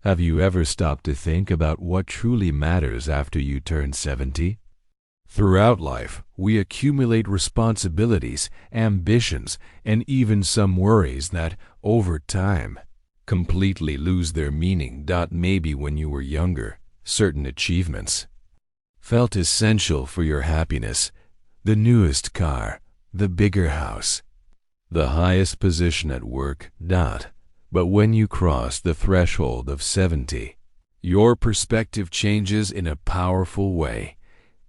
Have you ever stopped to think about what truly matters after you turn 70? Throughout life, we accumulate responsibilities, ambitions, and even some worries that, over time, completely lose their meaning. Maybe when you were younger, certain achievements felt essential for your happiness: the newest car, the bigger house, the highest position at work. But when you cross the threshold of 70, your perspective changes in a powerful way.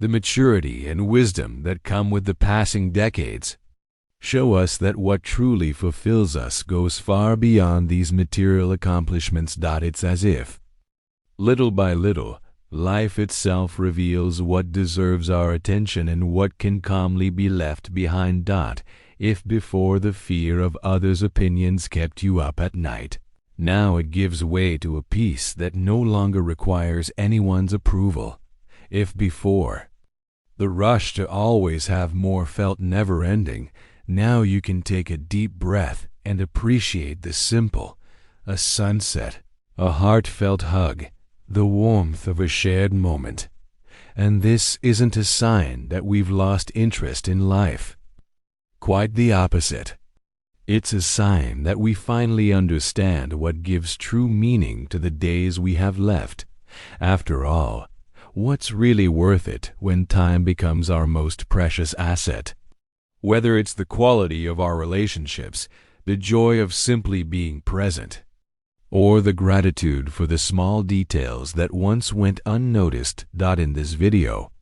The maturity and wisdom that come with the passing decades show us that what truly fulfills us goes far beyond these material accomplishments. It's as if, little by little, life itself reveals what deserves our attention and what can calmly be left behind. If before the fear of others' opinions kept you up at night, now it gives way to a peace that no longer requires anyone's approval. If before the rush to always have more felt never-ending, now you can take a deep breath and appreciate the simple: a sunset, a heartfelt hug, the warmth of a shared moment. And this isn't a sign that we've lost interest in life. Quite the opposite. It's a sign that we finally understand what gives true meaning to the days we have left. After all, what's really worth it when time becomes our most precious asset? Whether it's the quality of our relationships, the joy of simply being present, or the gratitude for the small details that once went unnoticed. In this video,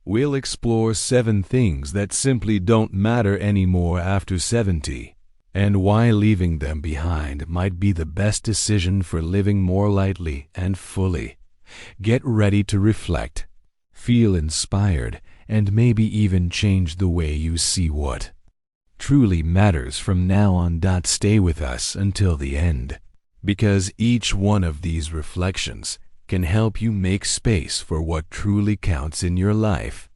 we'll explore 7 things that simply don't matter anymore after 70, and why leaving them behind might be the best decision for living more lightly and fully. Get ready to reflect, feel inspired, and maybe even change the way you see what truly matters from now on. Stay with us until the end, because each one of these reflections can help you make space for what truly counts in your life.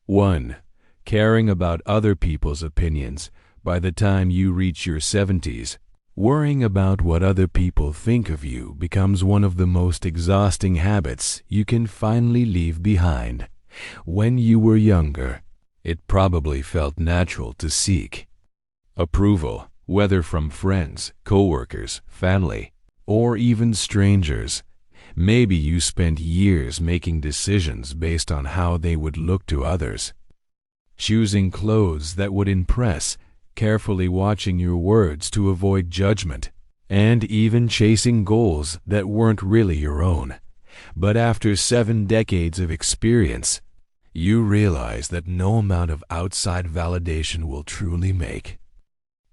1. Caring about other people's opinions. By the time you reach your 70s, worrying about what other people think of you becomes one of the most exhausting habits you can finally leave behind. When you were younger, it probably felt natural to seek approval, whether from friends, coworkers, family, or even strangers. Maybe you spent years making decisions based on how they would look to others, choosing clothes that would impress, carefully watching your words to avoid judgment, and even chasing goals that weren't really your own. But after 7 decades of experience, you realize that no amount of outside validation will truly make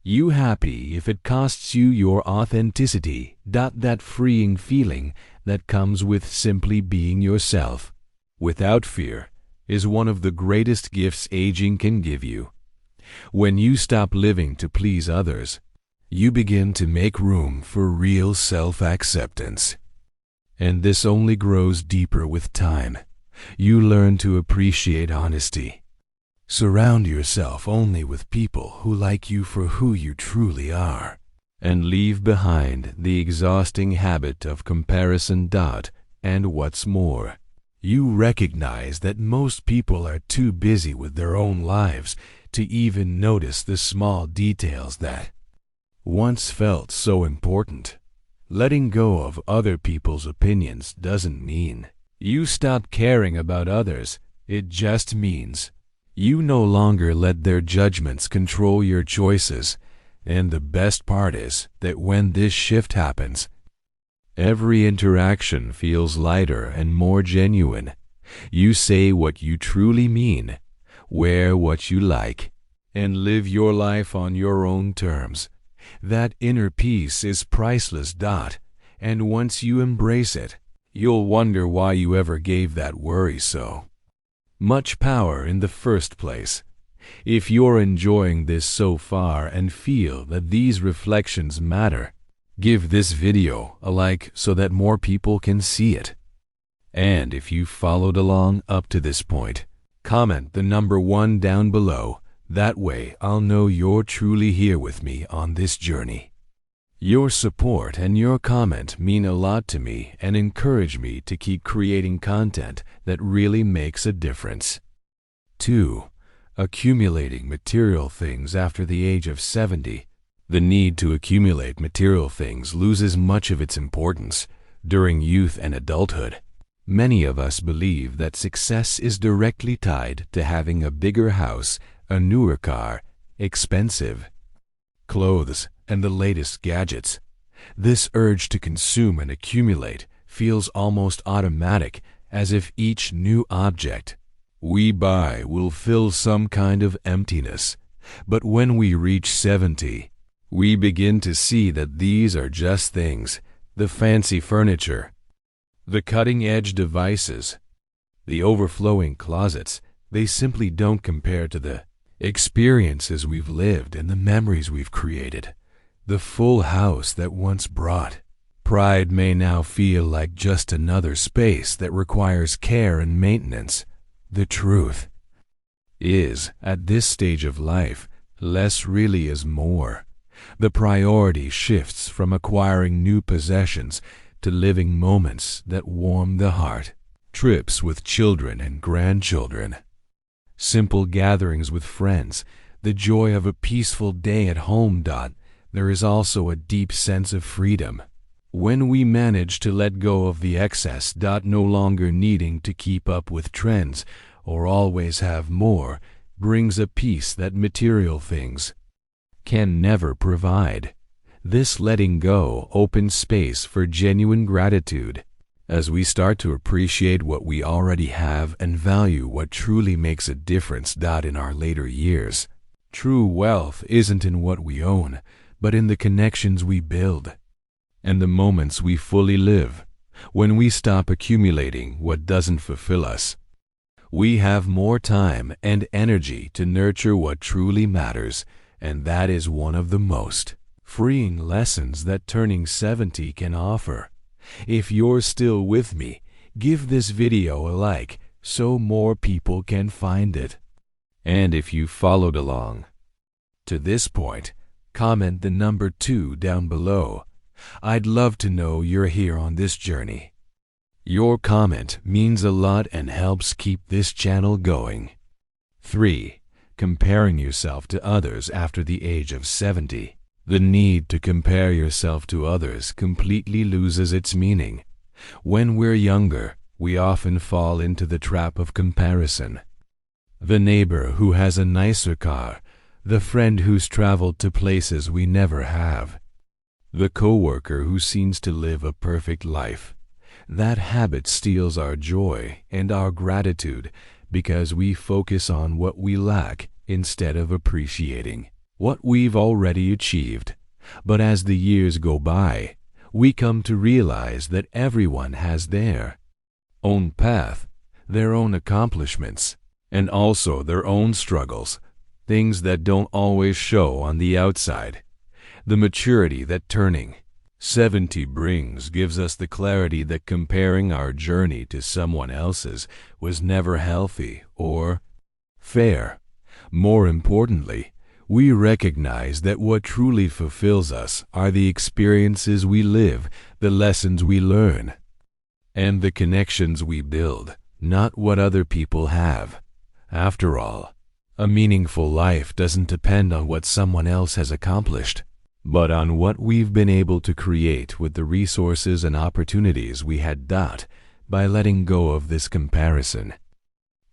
you happy if it costs you your authenticity. That freeing feeling that comes with simply being yourself, without fear, is one of the greatest gifts aging can give you. When you stop living to please others, you begin to make room for real self-acceptance. And this only grows deeper with time. You learn to appreciate honesty. Surround yourself only with people who like you for who you truly are, and leave behind the exhausting habit of comparison. And what's more, you recognize that most people are too busy with their own lives to even notice the small details that once felt so important. Letting go of other people's opinions doesn't mean you stop caring about others. It just means you no longer let their judgments control your choices. And the best part is that when this shift happens, every interaction feels lighter and more genuine. You say what you truly mean, wear what you like, and live your life on your own terms. That inner peace is priceless. And once you embrace it, you'll wonder why you ever gave that worry so much power in the first place. If you're enjoying this so far and feel that these reflections matter, give this video a like so that more people can see it. And if you followed along up to this point, comment the number 1 down below. That way I'll know you're truly here with me on this journey. Your support and your comment mean a lot to me and encourage me to keep creating content that really makes a difference. 2. Accumulating material things after the age of 70. The need to accumulate material things loses much of its importance during youth and adulthood. Many of us believe that success is directly tied to having a bigger house, a newer car, expensive clothes, and the latest gadgets. This urge to consume and accumulate feels almost automatic, as if each new object we buy will fill some kind of emptiness. But when we reach 70, we begin to see that these are just things: the fancy furniture, the cutting-edge devices, the overflowing closets. They simply don't compare to the experiences we've lived and the memories we've created. The full house that once brought pride may now feel like just another space that requires care and maintenance. The truth is, at this stage of life, less really is more. The priority shifts from acquiring new possessions to living moments that warm the heart. Trips with children and grandchildren, simple gatherings with friends, the joy of a peaceful day at home. There is also a deep sense of freedom when we manage to let go of the excess. No longer needing to keep up with trends or always have more brings a peace that material things can never provide. This letting go opens space for genuine gratitude as we start to appreciate what we already have and value what truly makes a difference. In our later years, true wealth isn't in what we own, but in the connections we build and the moments we fully live. When we stop accumulating what doesn't fulfill us, we have more time and energy to nurture what truly matters, and that is one of the most freeing lessons that turning 70 can offer. If you're still with me, give this video a like so more people can find it. And if you followed along to this point, comment the number 2 down below. I'd love to know you're here on this journey. Your comment means a lot and helps keep this channel going. 3. Comparing yourself to others after the age of 70. The need to compare yourself to others completely loses its meaning. When we're younger, we often fall into the trap of comparison. The neighbor who has a nicer car, the friend who's traveled to places we never have, the coworker who seems to live a perfect life. That habit steals our joy and our gratitude because we focus on what we lack instead of appreciating what we've already achieved. But as the years go by, we come to realize that everyone has their own path, their own accomplishments, and also their own struggles, things that don't always show on the outside. The maturity that turning 70 brings gives us the clarity that comparing our journey to someone else's was never healthy or fair. More importantly, we recognize that what truly fulfills us are the experiences we live, the lessons we learn, and the connections we build, not what other people have. After all, a meaningful life doesn't depend on what someone else has accomplished, but on what we've been able to create with the resources and opportunities we had. By letting go of this comparison,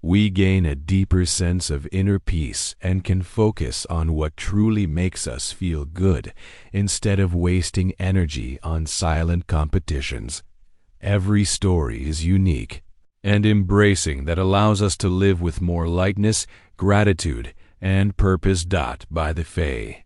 we gain a deeper sense of inner peace and can focus on what truly makes us feel good instead of wasting energy on silent competitions. Every story is unique, and embracing that allows us to live with more lightness, gratitude, and purpose. By the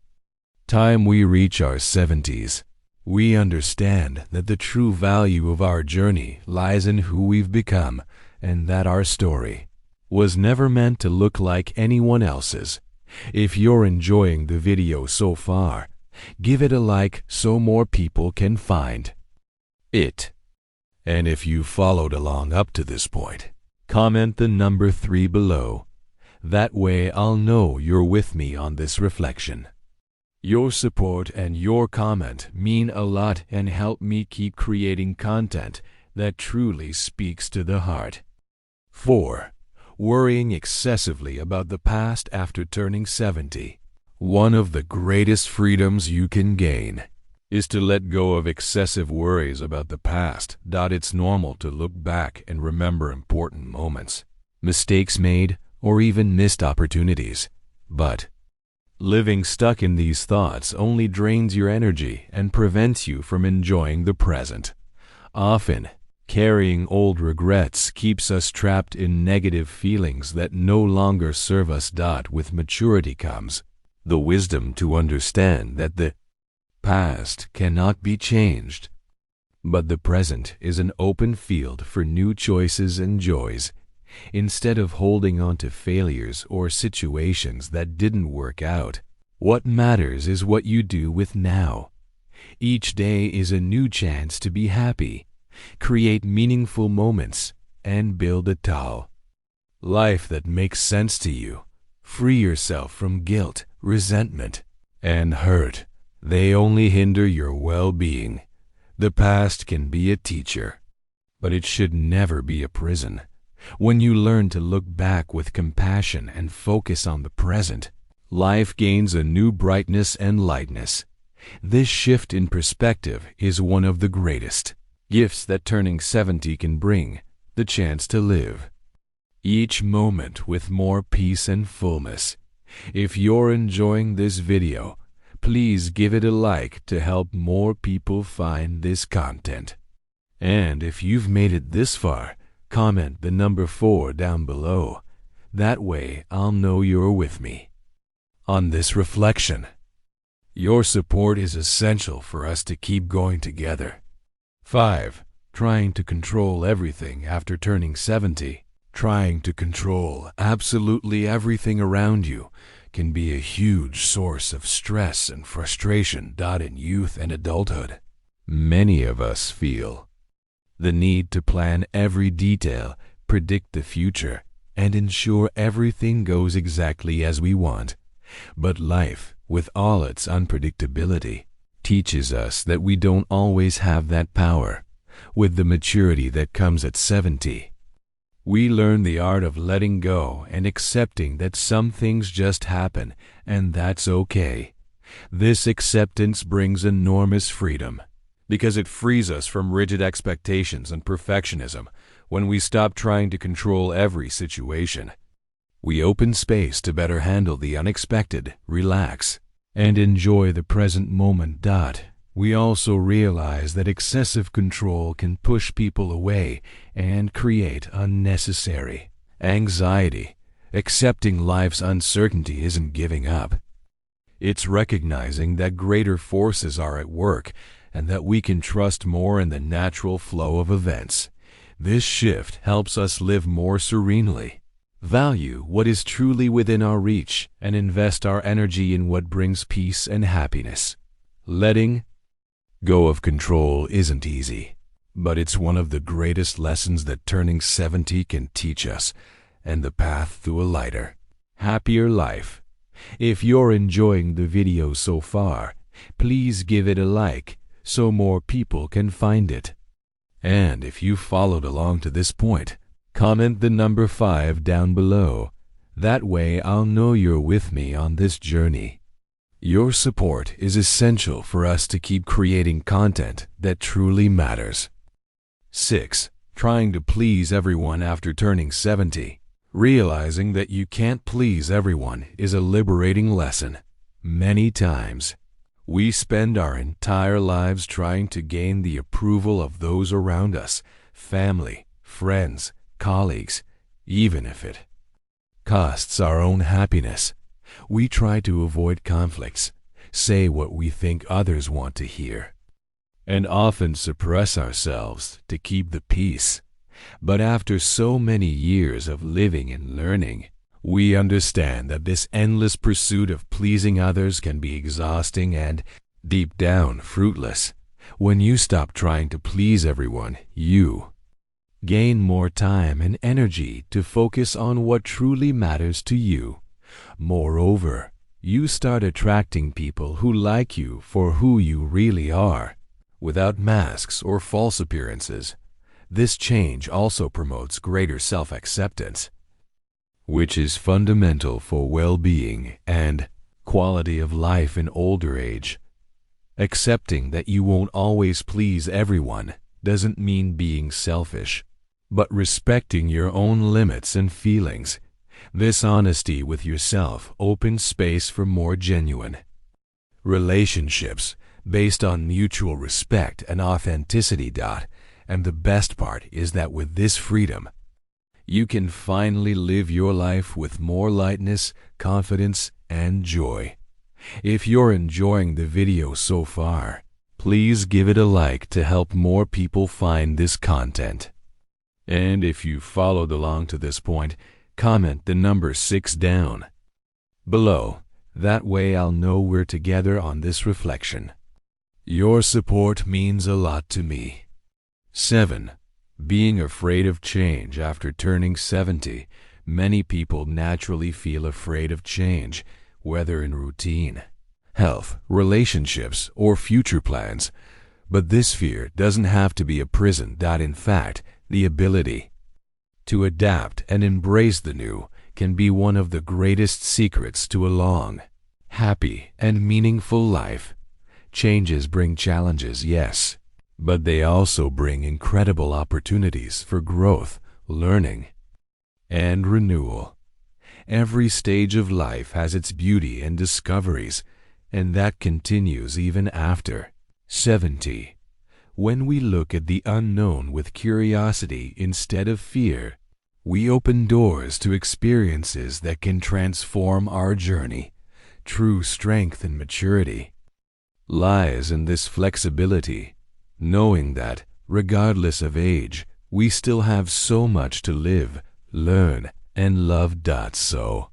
time we reach our 70s, we understand that the true value of our journey lies in who we've become, and that our story was never meant to look like anyone else's. If you're enjoying the video so far, give it a like so more people can find it. And if you followed along up to this point, comment the number 3 below. That way I'll know you're with me on this reflection. Your support and your comment mean a lot and help me keep creating content that truly speaks to the heart. 4. Worrying excessively about the past after turning 70. One of the greatest freedoms you can gain is to let go of excessive worries about the past. It's normal to look back and remember important moments, mistakes made, or even missed opportunities. But living stuck in these thoughts only drains your energy and prevents you from enjoying the present. Often, carrying old regrets keeps us trapped in negative feelings that no longer serve us. With maturity comes the wisdom to understand that the past cannot be changed, but the present is an open field for new choices and joys. Instead of holding on to failures or situations that didn't work out, what matters is what you do with now. Each day is a new chance to be happy, create meaningful moments, and build a tall life that makes sense to you. Free yourself from guilt, resentment, and hurt. They only hinder your well-being. The past can be a teacher, but it should never be a prison. When you learn to look back with compassion and focus on the present, life gains a new brightness and lightness. This shift in perspective is one of the greatest gifts that turning 70 can bring, the chance to live each moment with more peace and fullness. If you're enjoying this video, please give it a like to help more people find this content. And if you've made it this far, comment the number 4 down below. That way I'll know you're with me on this reflection. Your support is essential for us to keep going together. 5. Trying to control everything after turning 70. Trying to control absolutely everything around you can be a huge source of stress and frustration. In youth and adulthood, many of us feel the need to plan every detail, predict the future, and ensure everything goes exactly as we want. But life, with all its unpredictability, teaches us that we don't always have that power. With the maturity that comes at 70, we learn the art of letting go and accepting that some things just happen, and that's okay. This acceptance brings enormous freedom, because it frees us from rigid expectations and perfectionism. When we stop trying to control every situation, we open space to better handle the unexpected, relax, and enjoy the present moment. We also realize that excessive control can push people away and create unnecessary anxiety. Accepting life's uncertainty isn't giving up. It's recognizing that greater forces are at work and that we can trust more in the natural flow of events. This shift helps us live more serenely, value what is truly within our reach, and invest our energy in what brings peace and happiness. Letting go of control isn't easy, but it's one of the greatest lessons that turning 70 can teach us, and the path to a lighter, happier life. If you're enjoying the video so far, please give it a like so more people can find it. And if you followed along to this point, comment the number 5 down below. That way I'll know you're with me on this journey. Your support is essential for us to keep creating content that truly matters. 6. Trying to please everyone after turning 70. Realizing that you can't please everyone is a liberating lesson. Many times, we spend our entire lives trying to gain the approval of those around us, family, friends, colleagues, even if it costs our own happiness. We try to avoid conflicts, say what we think others want to hear, and often suppress ourselves to keep the peace. But after so many years of living and learning, we understand that this endless pursuit of pleasing others can be exhausting and, deep down, fruitless. When you stop trying to please everyone, you gain more time and energy to focus on what truly matters to you. Moreover, you start attracting people who like you for who you really are, without masks or false appearances. This change also promotes greater self-acceptance, which is fundamental for well-being and quality of life in older age. Accepting that you won't always please everyone doesn't mean being selfish, but respecting your own limits and feelings. This honesty with yourself opens space for more genuine relationships based on mutual respect and authenticity. And the best part is that with this freedom, you can finally live your life with more lightness, confidence, and joy. If you're enjoying the video so far, please give it a like to help more people find this content. And if you followed along to this point, comment the number 6 down below. That way I'll know we're together on this reflection. Your support means a lot to me. 7. Being afraid of change after turning 70. Many people naturally feel afraid of change, whether in routine, health, relationships, or future plans. But this fear doesn't have to be a prison. In fact, the ability to adapt and embrace the new can be one of the greatest secrets to a long, happy, and meaningful life. Changes bring challenges, yes, but they also bring incredible opportunities for growth, learning, and renewal. Every stage of life has its beauty and discoveries, and that continues even after 70. When we look at the unknown with curiosity instead of fear, we open doors to experiences that can transform our journey. True strength and maturity lies in this flexibility, knowing that, regardless of age, we still have so much to live, learn, and love. So,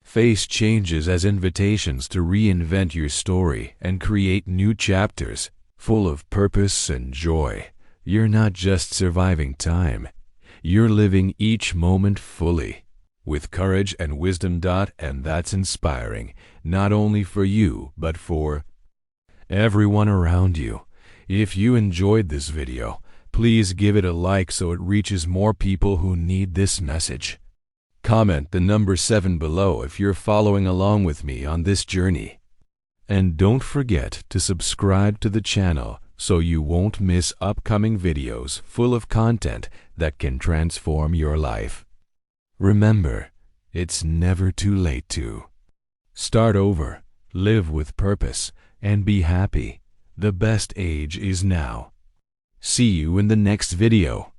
face changes as invitations to reinvent your story and create new chapters full of purpose and joy. You're not just surviving time, you're living each moment fully, with courage and wisdom. And that's inspiring, not only for you, but for everyone around you. If you enjoyed this video, please give it a like so it reaches more people who need this message. Comment the number 7 below if you're following along with me on this journey. And don't forget to subscribe to the channel so you won't miss upcoming videos full of content that can transform your life. Remember, it's never too late to start over, live with purpose, and be happy. The best age is now. See you in the next video.